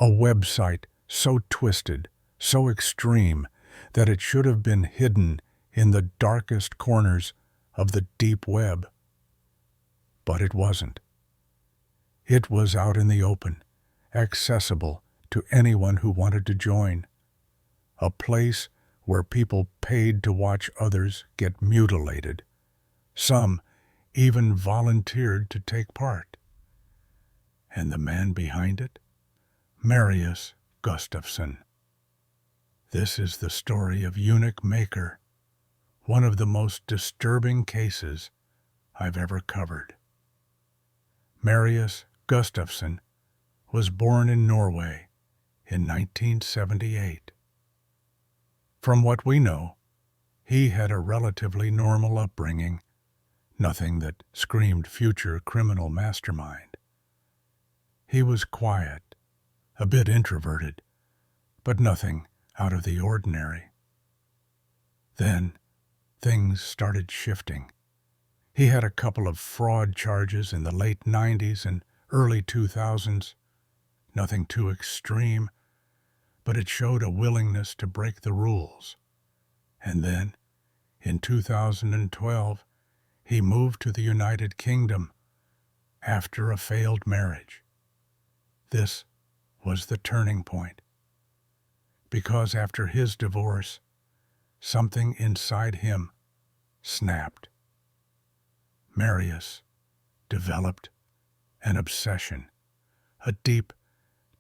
A website so twisted, so extreme, that it should have been hidden in the darkest corners of the deep web. But it wasn't. It was out in the open, accessible to anyone who wanted to join. A place where people paid to watch others get mutilated. Some even volunteered to take part. And the man behind it? Marius Gustafsson. This is the story of Eunuch Maker, one of the most disturbing cases I've ever covered. Marius Gustafsson was born in Norway in 1978. From what we know, he had a relatively normal upbringing, nothing that screamed future criminal mastermind. He was quiet, a bit introverted, but nothing out of the ordinary. Then things started shifting. He had a couple of fraud charges in the late 90s and early 2000s. Nothing too extreme, but it showed a willingness to break the rules. And then, in 2012, he moved to the United Kingdom after a failed marriage. This was the turning point. Because after his divorce, something inside him snapped. Marius developed an obsession, a deep,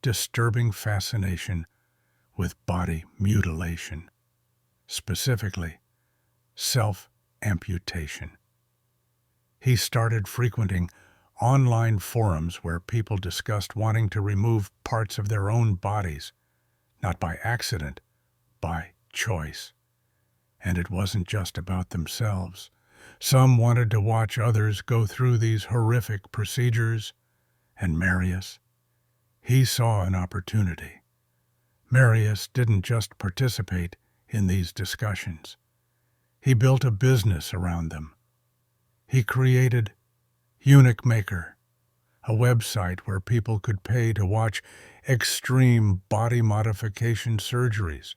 disturbing fascination with body mutilation, specifically self-amputation. He started frequenting online forums where people discussed wanting to remove parts of their own bodies, not by accident, by choice. And it wasn't just about themselves. Some wanted to watch others go through these horrific procedures, and Marius, he saw an opportunity. Marius didn't just participate in these discussions. He built a business around them. He created Eunuch Maker, a website where people could pay to watch extreme body modification surgeries.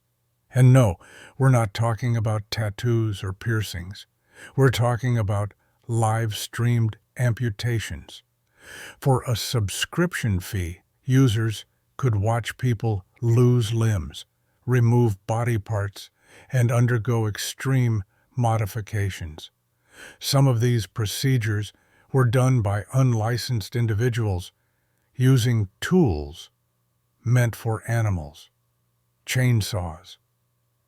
And no, we're not talking about tattoos or piercings. We're talking about live-streamed amputations. For a subscription fee, users could watch people lose limbs, remove body parts, and undergo extreme modifications. Some of these procedures were done by unlicensed individuals using tools meant for animals: chainsaws,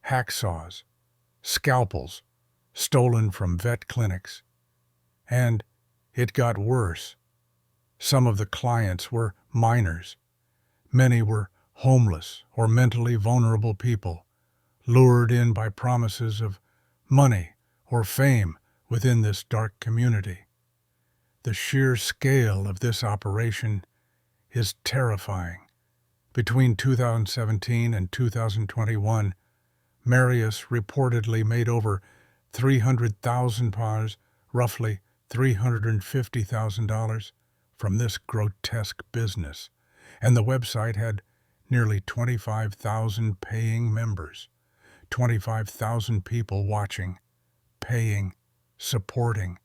hacksaws, scalpels stolen from vet clinics. And it got worse. Some of the clients were minors. Many were homeless or mentally vulnerable people, lured in by promises of money or fame within this dark community. The sheer scale of this operation is terrifying. Between 2017 and 2021, Marius reportedly made over 300,000 pounds, roughly $350,000, from this grotesque business, and the website had nearly 25,000 paying members, 25,000 people watching, paying, supporting,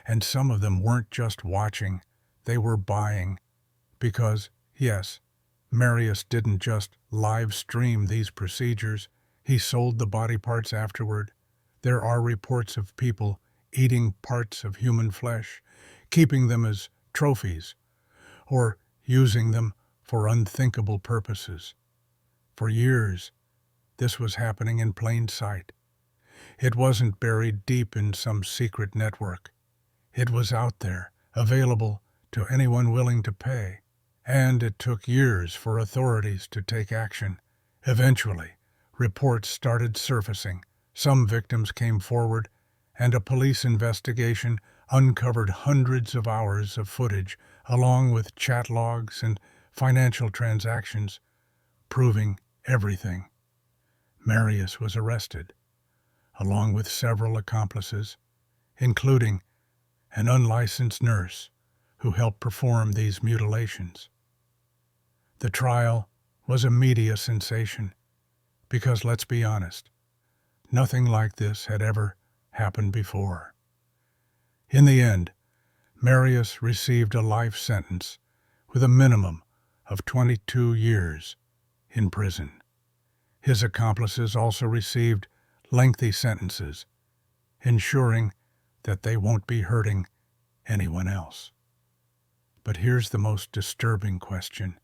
and some of them weren't just watching, they were buying, because, yes, Marius didn't just live stream these procedures, he sold the body parts afterward. There are reports of people eating parts of human flesh, keeping them as trophies, or using them for unthinkable purposes. For years, this was happening in plain sight. It wasn't buried deep in some secret network. It was out there, available to anyone willing to pay. And it took years for authorities to take action. Eventually, reports started surfacing. Some victims came forward, and a police investigation uncovered hundreds of hours of footage, along with chat logs and financial transactions, proving everything. Marius was arrested, along with several accomplices, including an unlicensed nurse who helped perform these mutilations. The trial was a media sensation because, let's be honest, nothing like this had ever happened before. In the end, Marius received a life sentence with a minimum of 22 years in prison. His accomplices also received lengthy sentences, ensuring that they won't be hurting anyone else. But here's the most disturbing question.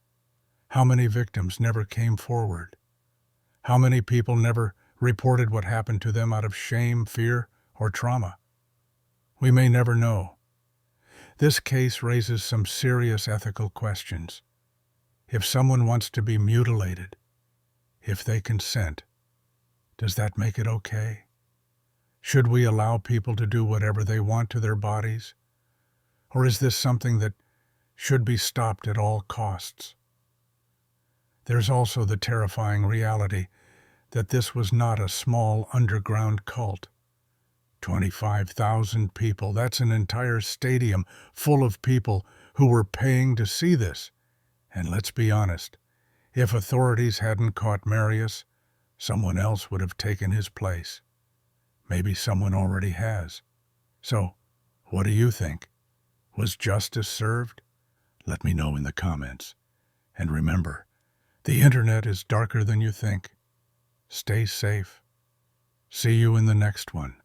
How many victims never came forward? How many people never reported what happened to them out of shame, fear, or trauma? We may never know. This case raises some serious ethical questions. If someone wants to be mutilated, if they consent, does that make it okay? Should we allow people to do whatever they want to their bodies? Or is this something that should be stopped at all costs? There's also the terrifying reality that this was not a small underground cult. 25,000 people, that's an entire stadium full of people who were paying to see this. And let's be honest, if authorities hadn't caught Marius, someone else would have taken his place. Maybe someone already has. So, what do you think? Was justice served? Let me know in the comments. And remember, the internet is darker than you think. Stay safe. See you in the next one.